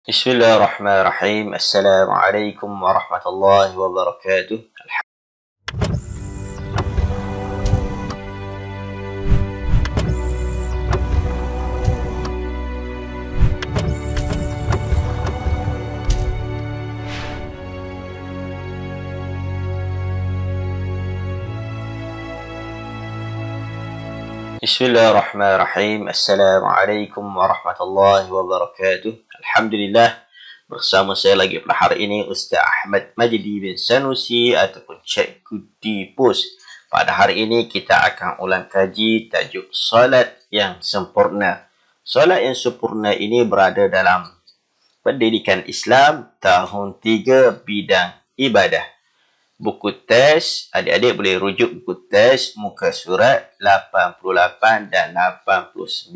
Bismillahirrahmanirrahim. Assalamualaikum warahmatullahi wabarakatuh. Bismillahirrahmanirrahim. Assalamualaikum warahmatullahi wabarakatuh. Alhamdulillah, bersama saya lagi pada hari ini Ustaz Ahmad Majdi bin Sanusi ataupun Cikgu Dipus. Pada hari ini kita akan ulang kaji tajuk solat yang sempurna. Solat yang sempurna ini berada dalam pendidikan Islam tahun 3 bidang ibadah. Buku teks, adik-adik boleh rujuk buku teks muka surat 88 dan 89.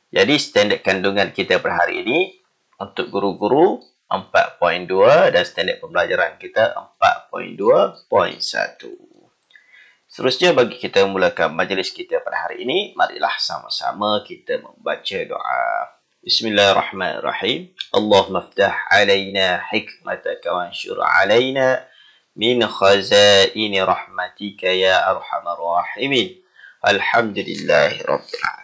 Jadi standard kandungan kita per hari ini untuk guru-guru 4.2 dan standard pembelajaran kita 4.2.1. Seterusnya bagi kita memulakan majlis kita pada hari ini, marilah sama-sama kita membaca doa. Bismillahirrahmanirrahim. Allahumma ftah alaina hikmataka wa anshur alaina min khazaini rahmatika ya arhamar rahimin. Alhamdulillahi rabbil alamin.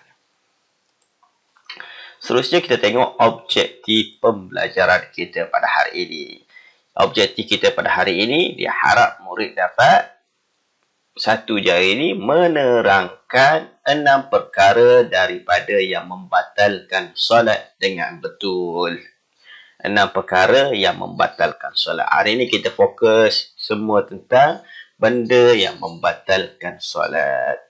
Seterusnya kita tengok objektif pembelajaran kita pada hari ini. Objektif kita pada hari ini, dia harap murid dapat satu jari ini menerangkan 6 perkara daripada yang membatalkan solat dengan betul. 6 perkara yang membatalkan solat. Hari ini kita fokus semua tentang benda yang membatalkan solat.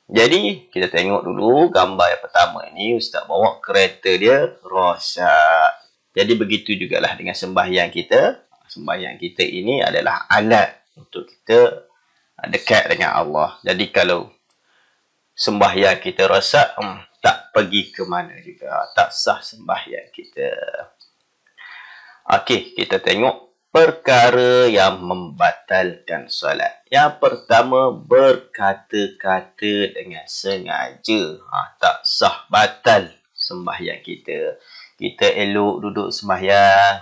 Jadi, kita tengok dulu gambar yang pertama ini. Ustaz bawa kereta dia rosak. Jadi, begitu jugalah dengan sembahyang kita. Sembahyang kita ini adalah alat untuk kita dekat dengan Allah. Jadi, kalau sembahyang kita rosak, tak pergi ke mana juga. Tak sah sembahyang kita. Okey, kita tengok perkara yang membatalkan solat. Yang pertama, berkata-kata dengan sengaja. Tak sah, batal sembahyang kita. Kita elok duduk sembahyang.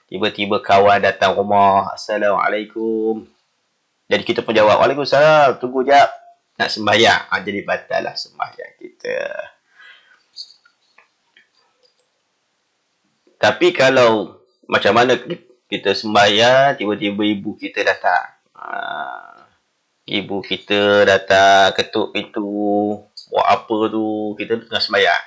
Tiba-tiba kawan datang rumah. Assalamualaikum. Jadi kita pun jawab, Waalaikumsalam. Tunggu jap. Nak sembahyang. Jadi batal lah sembahyang kita. Tapi kalau macam mana kita sembahyang, tiba-tiba ibu kita datang. Ibu kita datang, ketuk pintu, buat apa tu, kita tengah sembahyang.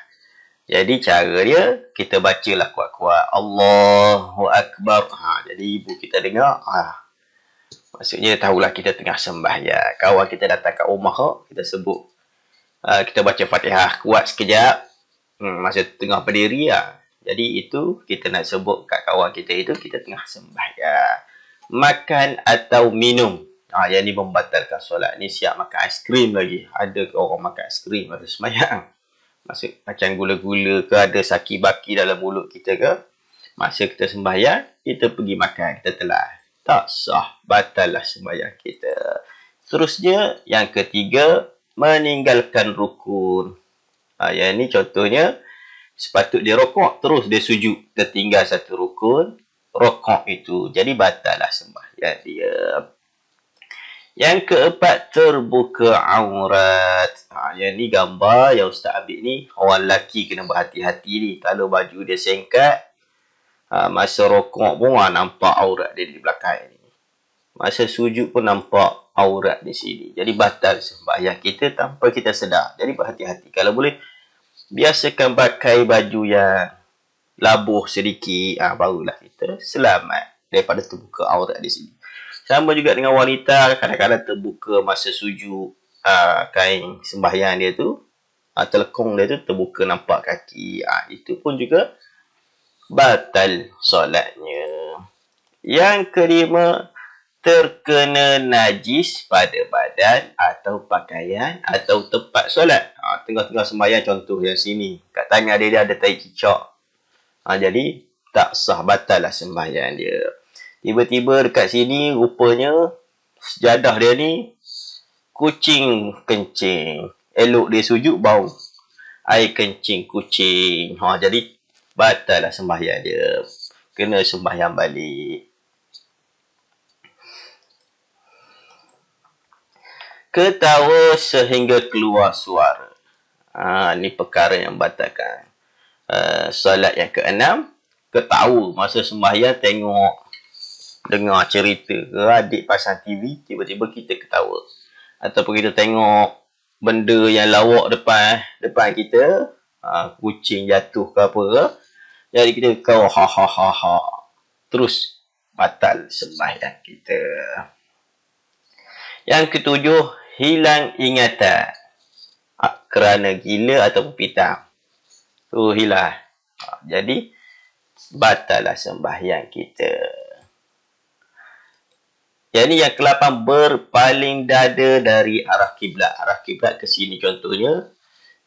Jadi cara dia, kita bacalah kuat-kuat. Allahu Akbar. Jadi ibu kita dengar, maksudnya tahulah kita tengah sembahyang. Kawan kita datang kat rumah, kita sebut, kita baca Fatihah kuat sekejap. Masa tengah berdiri lah. Jadi itu kita nak sebut kat kawan kita itu kita tengah sembahyang. Makan atau minum. Yang ni membatalkan solat. Ni siap makan aiskrim lagi. Ada ke orang makan aiskrim masa sembahyang? Maksud macam gula-gula ke, ada saki-baki dalam mulut kita ke? Masa kita sembahyang, kita pergi makan, kita telan. Tak sah, batal lah sembahyang kita. Seterusnya, yang ketiga, meninggalkan rukun. Yang ni contohnya, sepatut dia rokok, terus dia sujud. Tertinggal satu rukun, rokok itu. Jadi batal lah sembahyang dia. Yang keempat, terbuka aurat. Yang ni gambar yang Ustaz ambil ni, orang lelaki kena berhati-hati ni. Kalau baju dia singkat, masa rokok pun nampak aurat dia di belakang ni. Masa sujud pun nampak aurat di sini. Jadi batal sembahyang kita tanpa kita sedar. Jadi berhati-hati. Kalau boleh, biasakan pakai baju yang labuh sedikit. Barulah kita selamat daripada terbuka aurat di sini. Sama juga dengan wanita, kadang-kadang terbuka masa sujud. Kain sembahyang dia tu, telekong dia tu terbuka nampak kaki. Itu pun juga batal solatnya. Yang kelima, terkena najis pada badan atau pakaian atau tempat solat. Tengah-tengah sembahyang, contoh yang sini. Kat tangan dia ada tai cicak. Jadi tak sah, batal lah sembahyang dia. Tiba-tiba dekat sini rupanya sejadah dia ni kucing kencing. Elok dia sujud bau air kencing kucing. Jadi batal lah sembahyang dia. Kena sembahyang balik. Ketawa sehingga keluar suara. Ni perkara yang batalkan solat yang keenam. Ketawa masa sembahyang, tengok, dengar cerita ke adik pasang TV, tiba-tiba kita ketawa. Ataupun kita tengok benda yang lawak depan kita, kucing jatuh ke apa ke, jadi kita ketawa, ha. Terus batal sembahyang kita. Yang ketujuh, hilang ingatan kerana gila ataupun pitam. Tu hilang. Jadi batal lah sembahyang kita. Jadi yang ke-8, berpaling dada dari arah kiblat. Arah kiblat ke sini contohnya.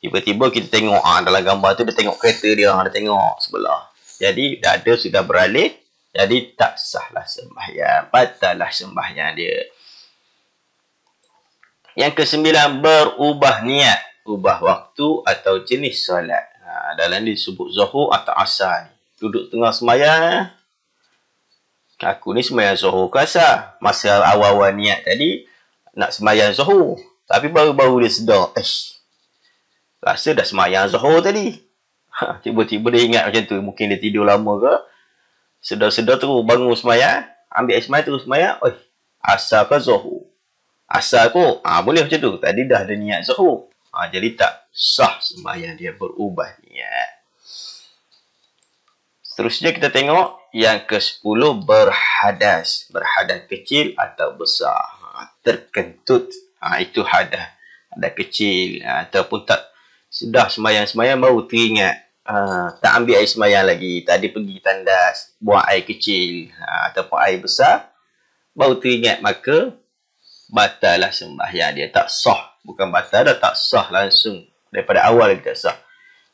Tiba-tiba kita tengok dalam gambar tu dia tengok kereta dia, dia tengok sebelah. Jadi dada sudah beralih, jadi tak sahlah sembahyang, batal lah sembahyang dia. Yang ke-9, berubah niat, ubah waktu atau jenis solat. Dalam ni disebut zuhur atau asar ni. Duduk tengah sembahyang, aku ni sembahyang zuhur ke asar. Masa awal-awal niat tadi nak sembahyang zuhur, tapi baru-baru dia sedar, rasa dah sembahyang zuhur tadi. Tiba-tiba dia ingat macam tu. Mungkin dia tidur lama ke, sedar-sedar terus bangun sembahyang, ambil air sembahyang terus sembahyang. Asar ke zuhur? Asar kot. Boleh macam tu. Tadi dah ada niat zuhur. Jadi tak sah sembahyang dia, berubah niat. Seterusnya kita tengok yang ke-10, berhadas. Berhadas kecil atau besar. Terkentut. Itu hadas. Hadas kecil. Ataupun tak, sudah sembahyang-sembahyang baru teringat. Tak ambil air sembahyang lagi. Tadi pergi tandas, buang air kecil. Ataupun air besar. Baru teringat, maka batal lah sembahyang dia. Tak sah. Bukan batal dah, tak sah langsung. Daripada awal kita sah.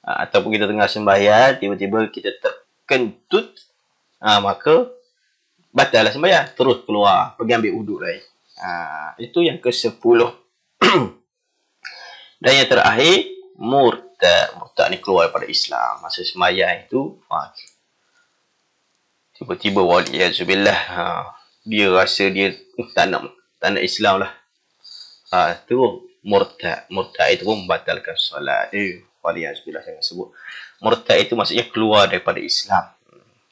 Ataupun kita tengah sembahyang, tiba-tiba kita terkentut, maka batal lah sembahyang. Terus keluar, pergi ambil wuduk lain. Itu yang ke-10. Dan yang terakhir, murtad. Murtad ni keluar daripada Islam. Masa sembahyang itu, tiba-tiba waliyazubillah, dia rasa dia tak nak Islam lah. Itu murtad. Murtad itu pun membatalkan solat. Waliyazubillah saya sebut. Murtad itu maksudnya keluar daripada Islam.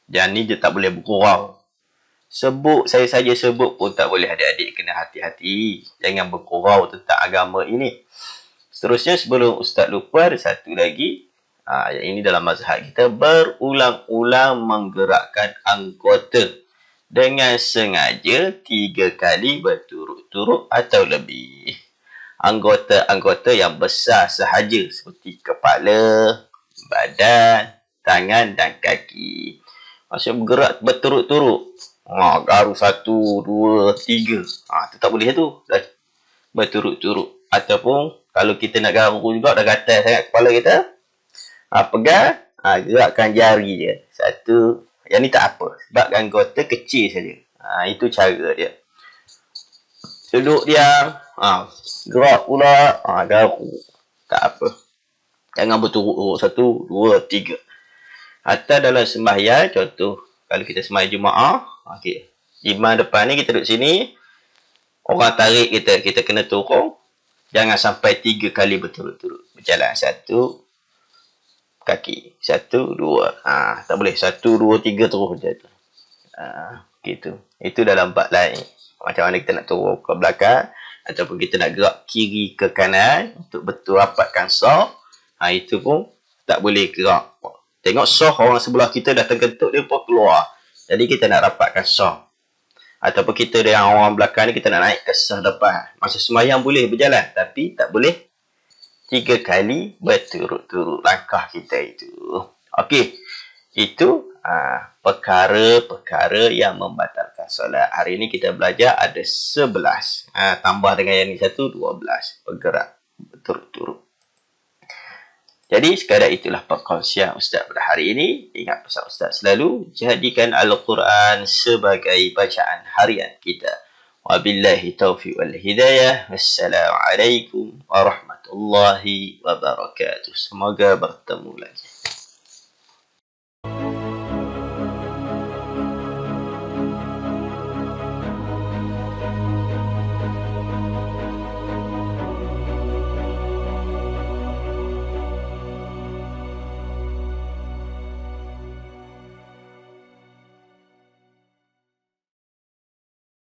Dan ni dia tak boleh bergurau. Saya saja sebut pun tak boleh, adik-adik kena hati-hati. Jangan bergurau tentang agama ini. Seterusnya, sebelum Ustaz lupa, ada satu lagi. Yang ini dalam mazhab kita, berulang-ulang menggerakkan anggota dengan sengaja 3 kali berturut-turut atau lebih. Anggota-anggota yang besar sahaja seperti kepala, badan, tangan dan kaki. Maksudnya bergerak berturut-turut. Garu 1, 2, 3. Itu tak boleh tu. Berturut-turut. Ataupun kalau kita nak garu juga, dah gatal sangat kepala kita, pegang, gerakkan jari je. Satu. Yang ni tak apa. Sebab anggota kecil saja. Itu cara dia. Duduk diam. Gerak pula. Garu. Tak apa. Jangan berturut-turut. 1, 2, 3. Atau dalam sembahyang, contoh, kalau kita sembahyang Jumaat, imam depan ni, kita duduk sini, orang tarik kita kena turun. Jangan sampai 3 kali berturut-turut. Berjalan 1 kaki. 1, 2. Tak boleh. 1, 2, 3 terus macam tu. Gitu. Itu dalam bab lain. Macam mana kita nak turun ke belakang. Ataupun kita nak gerak kiri ke kanan. Untuk betul rapatkan saf. Itu pun tak boleh gerak. Tengok saf orang sebelah kita dah terkentut, dia pun keluar. Jadi kita nak rapatkan saf. Ataupun kita dengan orang belakang ni, kita nak naik ke saf depan. Masa sembahyang boleh berjalan. Tapi tak boleh 3 kali berturut-turut langkah kita itu. Okey. Itu perkara-perkara yang membatalkan solat. Hari ini kita belajar ada 11. Tambah dengan yang ni 1, 12. Bergerak berturut-turut. Jadi sekadar itulah perkongsian Ustaz pada hari ini. Ingat pesan Ustaz selalu, jadikan Al-Quran sebagai bacaan harian kita. Wabillahi taufiq wal hidayah. Wassalamualaikum warahmatullahi wabarakatuh. Semoga bertemu lagi.